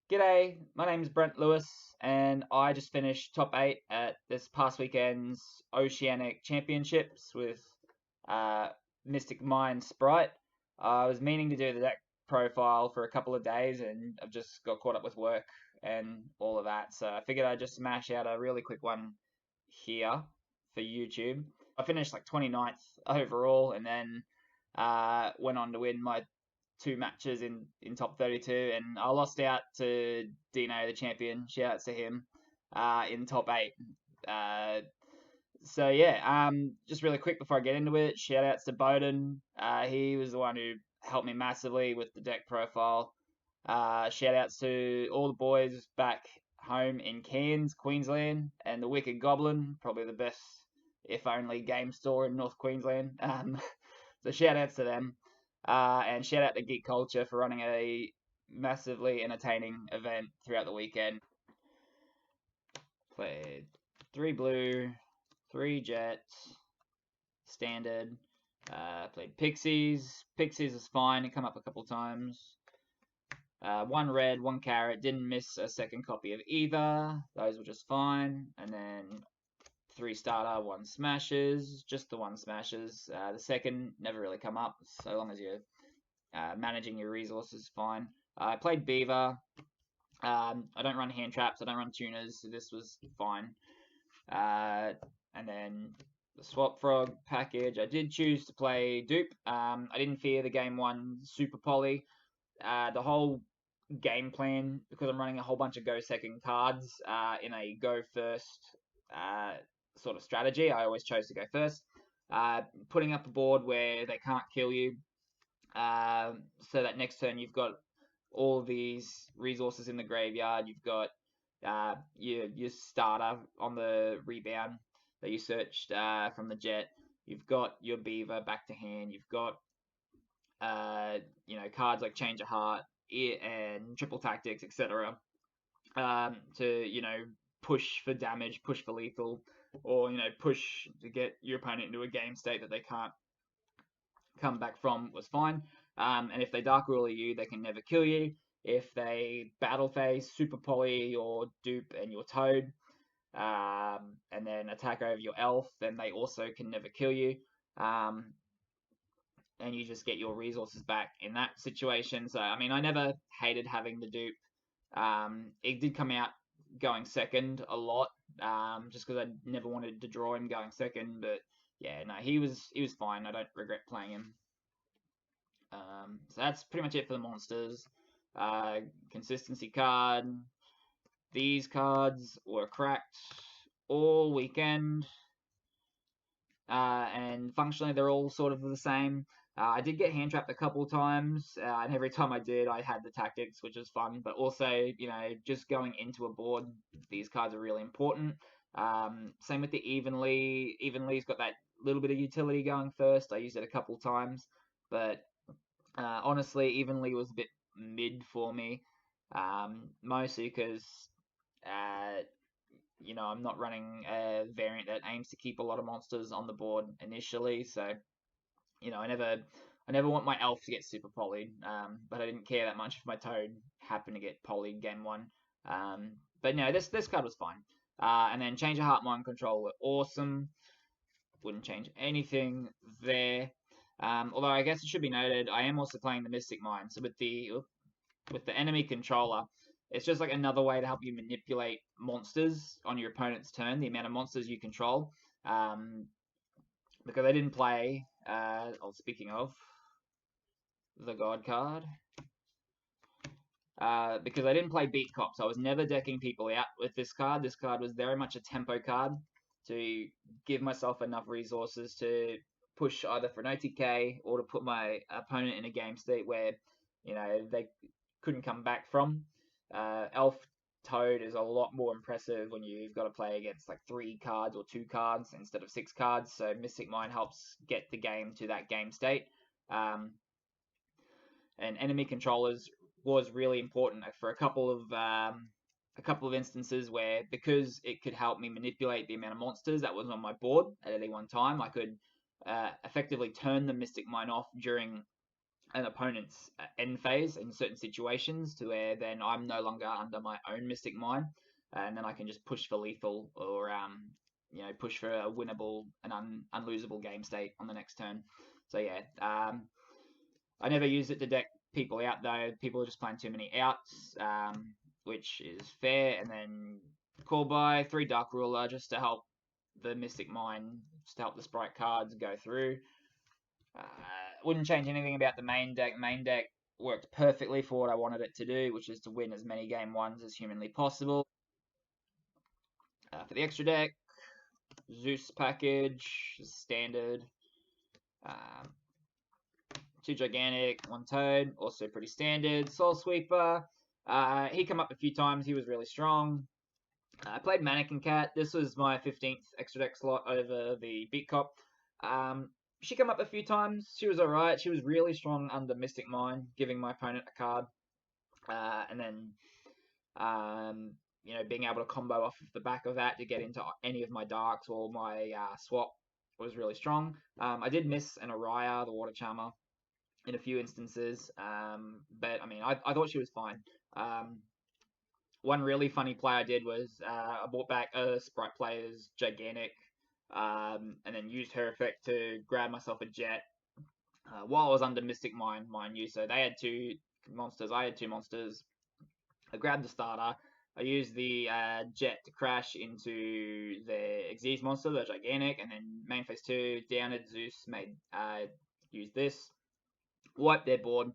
G'day, my name's Brent Lewis, and I just finished top 8 at this past weekend's Oceanic Championships with uh, Mystic Mind Spright. I was meaning to do the deck profile for a couple of days, and I've just got caught up with work and all of that, so I figured I'd just smash out a really quick one here for YouTube. I finished like 29th overall, and then went on to win my two matches in top 32, and I lost out to Dino, the champion. Shout outs to him in top 8. Uh, so yeah, just really quick before I get into it, shout outs to Bowden. He was the one who helped me massively with the deck profile. Shout outs to all the boys back home in Cairns, Queensland, and the Wicked Goblin, probably the best, if only, game store in North Queensland. So shout outs to them. And shout out to Geek Culture for running a massively entertaining event throughout the weekend. Played 3 blue, 3 jets, standard. Played Pixies. Pixies is fine, it come up a couple times. 1 red, 1 carrot. Didn't miss a second copy of either. Those were just fine. And then 3 starter, 1 smashes. Just the 1 smashes. The second never really come up, so long as you're managing your resources fine. I played Beaver. I don't run hand traps. I don't run tuners, so this was fine. And then the Swap Frog package. I did choose to play Dupe. I didn't fear the game 1 Super Poly. The whole game plan, because I'm running a whole bunch of go second cards in a go first sort of strategy, I always chose to go first. Putting up a board where they can't kill you, so that next turn you've got all these resources in the graveyard. You've got your starter on the rebound that you searched from the jet. You've got your Beaver back to hand. You've got cards like Change of Heart and Triple Tactics, etc. To push for damage, push for lethal, or push to get your opponent into a game state that they can't come back from, was fine. And if they Dark Ruler you, they can never kill you. If they Battle Phase, Super Poly or Dupe and your Toad, and then attack over your Elf, then they also can never kill you. And you just get your resources back in that situation. So, I mean, I never hated having the Dupe. It did come out going second a lot, just because I never wanted to draw him going second. But yeah, no, he was fine. I don't regret playing him. So that's pretty much it for the monsters. Consistency card. These cards were cracked all weekend, and functionally they're all sort of the same. I did get hand trapped a couple times, and every time I did, I had the tactics, which was fun. But also, just going into a board, these cards are really important. Same with the Evenly. Evenly's got that little bit of utility going first. I used it a couple times, but honestly, Evenly was a bit mid for me, mostly because I'm not running a variant that aims to keep a lot of monsters on the board initially, so I never want my elf to get super polyed, but I didn't care that much if my toad happened to get polyed game 1. But no, this card was fine. And then Change of Heart Mind Control were awesome. Wouldn't change anything there. Although I guess it should be noted, I am also playing the Mystic Mind. So with the enemy controller, it's just like another way to help you manipulate monsters on your opponent's turn, the amount of monsters you control. Because I didn't play, speaking of the God card, because I didn't play Beat Cop, so I was never decking people out with this card. This card was very much a tempo card to give myself enough resources to push either for an OTK or to put my opponent in a game state where, they couldn't come back from. Elf Toad is a lot more impressive when you've got to play against like 3 cards or 2 cards instead of 6 cards. So Mystic Mind helps get the game to that game state. And enemy controllers was really important for a couple of instances where, because it could help me manipulate the amount of monsters that was on my board at any one time, I could effectively turn the Mystic Mind off during an opponent's end phase in certain situations, to where then I'm no longer under my own Mystic Mine, and then I can just push for lethal, or push for a winnable and unlosable game state on the next turn. So yeah, I never used it to deck people out though. People are just playing too many outs, which is fair. And then call by 3 Dark Ruler just to help the Mystic Mine, just to help the Spright cards go through. Wouldn't change anything about the main deck. Main deck worked perfectly for what I wanted it to do, which is to win as many game ones as humanly possible. For the extra deck, Zeus package, standard. 2 Gigantic, 1 Toad, also pretty standard. Soul Sweeper, he came up a few times, he was really strong. I played Mannequin Cat. This was my 15th extra deck slot over the Beat Cop. She came up a few times. She was alright. She was really strong under Mystic Mine, giving my opponent a card. And then, being able to combo off of the back of that to get into any of my darks or my swap was really strong. I did miss an Araya, the Water Charmer, in a few instances, but I mean, I thought she was fine. One really funny play I did was I bought back a Spright player's Gigantic, and then used her effect to grab myself a Jet while I was under Mystic Mine, mind you. So they had 2 monsters, I had 2 monsters. I grabbed the starter. I used the Jet to crash into the Xyz monster, the Gigantic, and then main phase 2, down at Zeus, used this, wiped their board,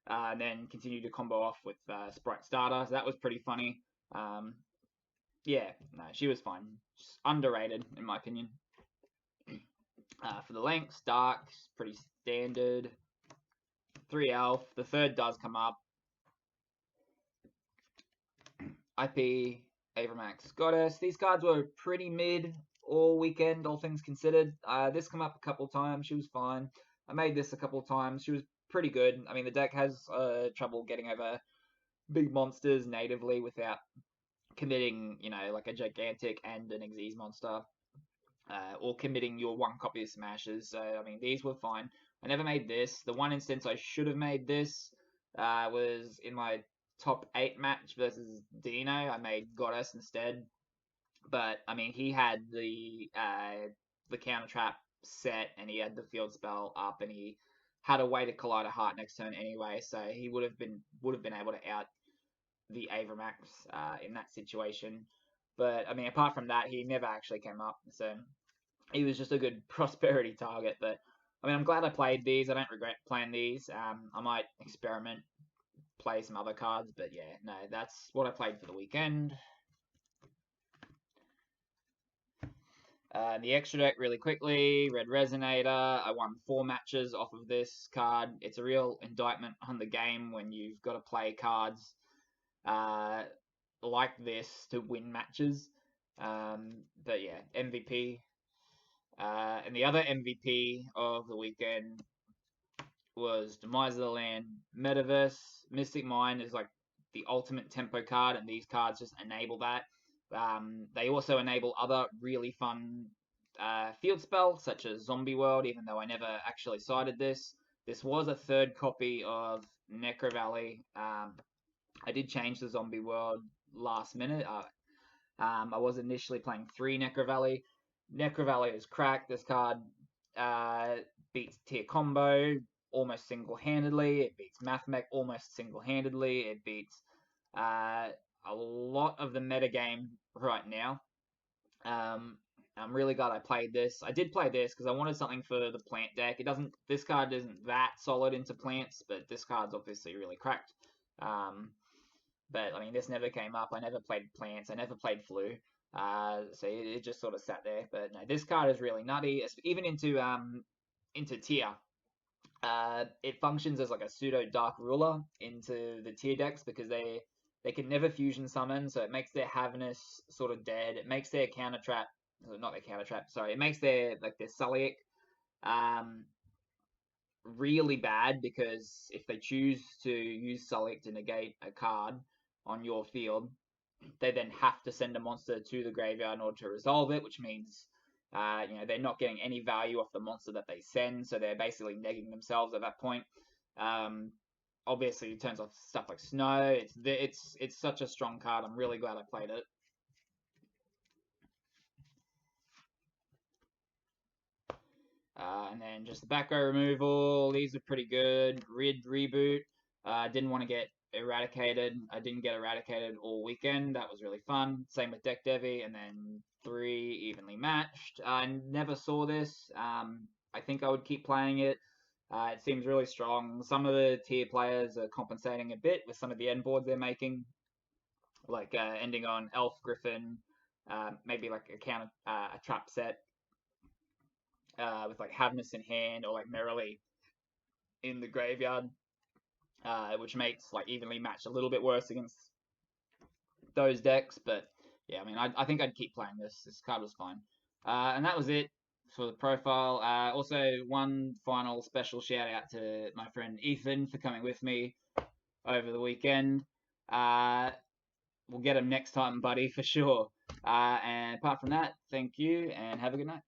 and then continued to combo off with Spright starter. So that was pretty funny. Yeah, no, she was fine. Just underrated, in my opinion. For the lengths, Dark, pretty standard. 3 Elf. The third does come up. IP, Avramax, Goddess. These cards were pretty mid all weekend, all things considered. This come up a couple times. She was fine. I made this a couple times. She was pretty good. I mean, the deck has trouble getting over big monsters natively without committing, like a Gigantic and an Xyz monster, or committing your 1 copy of Smashes. So, I mean, these were fine. I never made this. The one instance I should have made this was in my top 8 match versus Dino. I made Goddess instead. But, I mean, he had the counter trap set, and he had the field spell up, and he had a way to collide a heart next turn anyway, so he would have been able to out the Avramax in that situation. But I mean, apart from that, he never actually came up, so he was just a good prosperity target. But I mean, I'm glad I played these. I don't regret playing these. I might experiment, play some other cards, but yeah, no, that's what I played for the weekend. The extra deck, really quickly, Red Resonator. I won 4 matches off of this card. It's a real indictment on the game when you've got to play cards like this to win matches. But yeah, MVP. And the other MVP of the weekend was Demise of the Land Metaverse. Mystic Mine is like the ultimate tempo card, and these cards just enable that. They also enable other really fun field spells, such as Zombie World, even though I never actually cited this. This was a 3rd copy of Necro Valley. I did change the Zombie World last minute. I was initially playing 3 Necro Valley. Necro Valley is cracked. This card beats Tier Combo almost single-handedly. It beats Mathmech almost single-handedly. It beats a lot of the metagame right now. I'm really glad I played this. I did play this because I wanted something for the plant deck. This card isn't that solid into plants, but this card's obviously really cracked. But I mean, this never came up. I never played plants. I never played flu. So it just sort of sat there. But no, this card is really nutty. Even into tier. It functions as like a pseudo dark ruler into the tier decks because they can never fusion summon, so it makes their Havnus sort of dead. It makes their counter trap, not their counter trap, sorry. It makes their Sulliek really bad, because if they choose to use Sulliek to negate a card on your field, they then have to send a monster to the graveyard in order to resolve it, which means they're not getting any value off the monster that they send, so they're basically negging themselves at that point. Obviously, it turns off stuff like snow. It's such a strong card. I'm really glad I played it. And then just the back row removal. These are pretty good. Rid reboot. Didn't want to get eradicated. I didn't get eradicated all weekend. That was really fun. Same with Deck Devi. And then 3 evenly matched. I never saw this. I think I would keep playing it. It seems really strong. Some of the tier players are compensating a bit with some of the end boards they're making, like ending on Elf Griffin, maybe like a trap set with like Havness in hand or like Merrily in the graveyard, which makes like evenly matched a little bit worse against those decks. But yeah, I mean, I think I'd keep playing this. This card was fine. And that was it for the profile. Also, one final special shout out to my friend Ethan for coming with me over the weekend. We'll get him next time, buddy, for sure. And apart from that, thank you and have a good night.